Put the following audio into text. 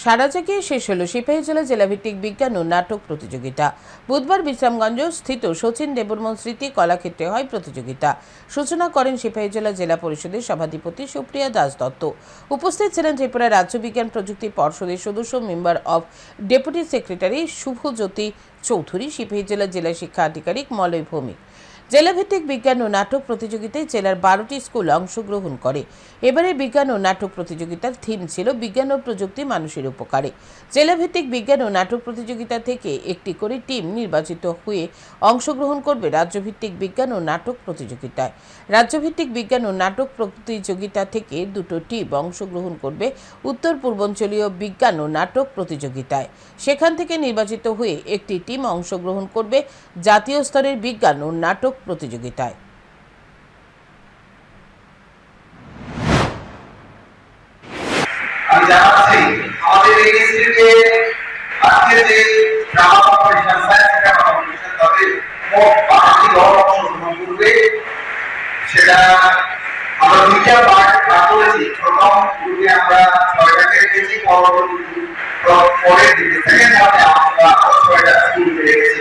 সারা জাগিয়ে শেষ হলো সিপাহীজলা জেলাভিত্তিক বিজ্ঞান ও নাটক প্রতিযোগিতা। বুধবার বিশ্রামগঞ্জ স্থিত শচীন দেববর্মন স্মৃতি কলাক্ষেত্রে হয় প্রতিযোগিতা। সূচনা করেন সিপাহীজলা জেলা পরিষদের সভাধিপতি সুপ্রিয়া দাস দত্ত। উপস্থিত ছিলেন ত্রিপুরা রাজ্য বিজ্ঞান প্রযুক্তি পর্ষদের সদস্য member of deputy secretary Subhajyoti Chowdhury, Sipahijala জেলা শিক্ষা আধিকারিক মলয় ভৌমিক। জেলাভিত্তিক বিজ্ঞান ও নাটক প্রতিযোগিতায় জেলার 12টি স্কুল অংশগ্রহণ করে। এবারে বিজ্ঞান ও নাটক প্রতিযোগিতার থিম ছিল বিজ্ঞান ও প্রযুক্তি মানুষের উপকারে। জেলাভিত্তিক বিজ্ঞান ও নাটক প্রতিযোগিতা থেকে একটি করে টিম নির্বাচিত হয়ে অংশগ্রহণ করবে রাজ্যভিত্তিক বিজ্ঞান ও নাটক প্রতিযোগিতায়। রাজ্যভিত্তিক বিজ্ঞান ও নাটক প্রতিযোগিতা থেকে দুটো টিম অংশগ্রহণ করবে উত্তর পূর্বাঞ্চলীয় বিজ্ঞান ও নাটক প্রতিযোগিতায়। সেখান থেকে নির্বাচিত হয়ে একটি টিম অংশগ্রহণ করবে জাতীয় স্তরের বিজ্ঞান ও নাটক প্রতিযোগিতায়। আমি জানাচ্ছি আমাদের এই ইনস্টিটিউটে আজকে যে drama competition, science drama competition, তবে মোট 12টি দল অংশগ্রহণ করবে। সেটা আমরা দুইটা পার্ট ভাগ করেছি। প্রথম গ্রুপে আমরা 6টাকে রেখেছি, পরের দিকে সেকেন্ড হাফে আমরা 6টা স্কুল রেখেছি।